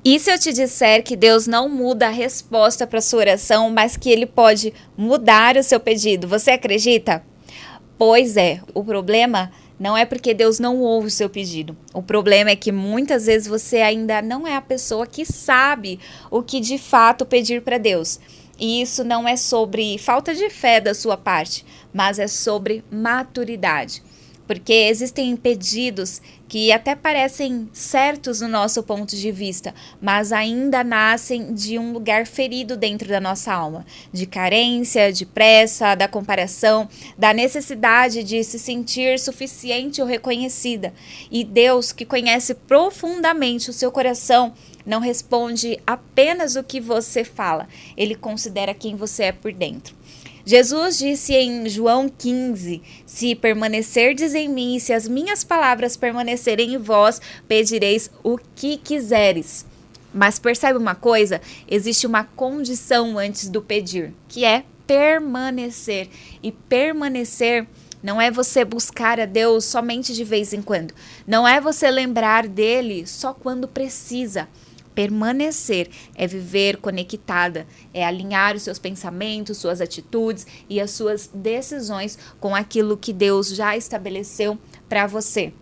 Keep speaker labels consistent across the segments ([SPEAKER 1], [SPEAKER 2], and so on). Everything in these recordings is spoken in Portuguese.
[SPEAKER 1] E se eu te disser que Deus não muda a resposta para sua oração, mas que Ele pode mudar o seu pedido, você acredita? Pois é, o problema não é porque Deus não ouve o seu pedido. O problema é que muitas vezes você ainda não é a pessoa que sabe o que de fato pedir para Deus. E isso não é sobre falta de fé da sua parte, mas é sobre maturidade. Porque existem pedidos que até parecem certos no nosso ponto de vista, mas ainda nascem de um lugar ferido dentro da nossa alma, de carência, de pressa, da comparação, da necessidade de se sentir suficiente ou reconhecida. E Deus, que conhece profundamente o seu coração, não responde apenas o que você fala, Ele considera quem você é por dentro. Jesus disse em João 15, se permanecerdes em mim e se as minhas palavras permanecerem em vós, pedireis o que quiseres. Mas percebe uma coisa? Existe uma condição antes do pedir, que é permanecer. E permanecer não é você buscar a Deus somente de vez em quando. Não é você lembrar dele só quando precisa. Permanecer é viver conectada, é alinhar os seus pensamentos, suas atitudes e as suas decisões com aquilo que Deus já estabeleceu para você.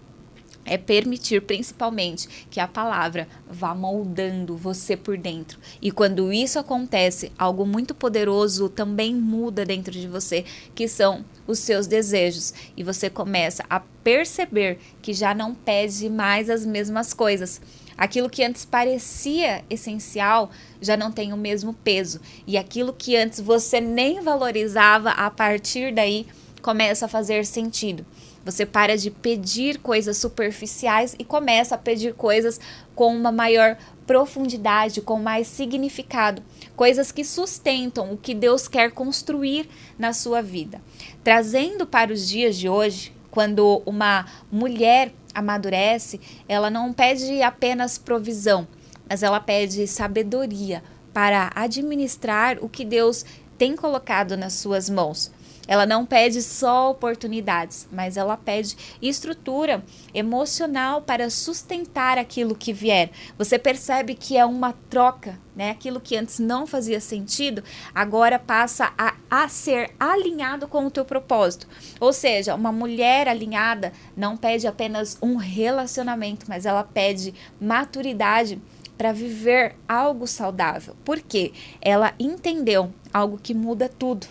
[SPEAKER 1] É permitir principalmente que a palavra vá moldando você por dentro. E quando isso acontece, algo muito poderoso também muda dentro de você, que são os seus desejos. E você começa a perceber que já não pede mais as mesmas coisas. Aquilo que antes parecia essencial já não tem o mesmo peso. E aquilo que antes você nem valorizava, a partir daí começa a fazer sentido. Você para de pedir coisas superficiais e começa a pedir coisas com uma maior profundidade, com mais significado. Coisas que sustentam o que Deus quer construir na sua vida. Trazendo para os dias de hoje, quando uma mulher amadurece, ela não pede apenas provisão, mas ela pede sabedoria para administrar o que Deus tem colocado nas suas mãos. Ela não pede só oportunidades, mas ela pede estrutura emocional para sustentar aquilo que vier. Você percebe que é uma troca, né? Aquilo que antes não fazia sentido, agora passa a ser alinhado com o teu propósito. Ou seja, uma mulher alinhada não pede apenas um relacionamento, mas ela pede maturidade para viver algo saudável. Por quê? Ela entendeu algo que muda tudo.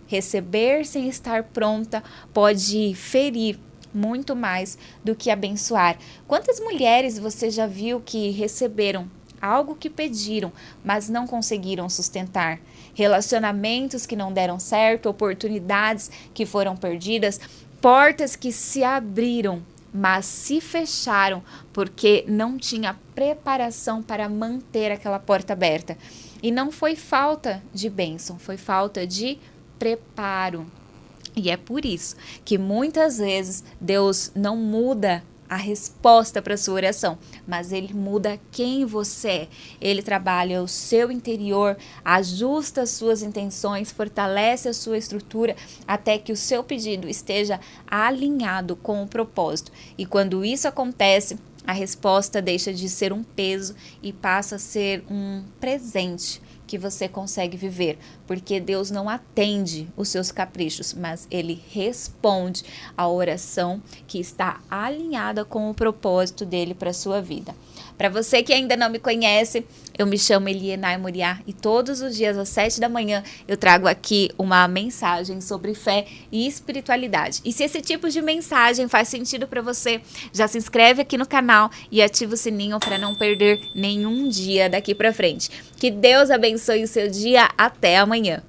[SPEAKER 1] Receber sem estar pronta pode ferir muito mais do que abençoar. Quantas mulheres você já viu que receberam algo que pediram, mas não conseguiram sustentar? Relacionamentos que não deram certo, oportunidades que foram perdidas, portas que se abriram, mas se fecharam porque não tinha preparação para manter aquela porta aberta. E não foi falta de bênção, foi falta de preparo. E é por isso que muitas vezes Deus não muda a resposta para a sua oração, mas Ele muda quem você é. Ele trabalha o seu interior, ajusta as suas intenções, fortalece a sua estrutura até que o seu pedido esteja alinhado com o propósito. E quando isso acontece, a resposta deixa de ser um peso e passa a ser um presente que você consegue viver, porque Deus não atende os seus caprichos, mas Ele responde à oração que está alinhada com o propósito dele para a sua vida. Para você que ainda não me conhece, eu me chamo Elienay Moriá e todos os dias às 7 da manhã eu trago aqui uma mensagem sobre fé e espiritualidade. E se esse tipo de mensagem faz sentido para você, já se inscreve aqui no canal e ativa o sininho para não perder nenhum dia daqui para frente. Que Deus abençoe o seu dia. Até amanhã.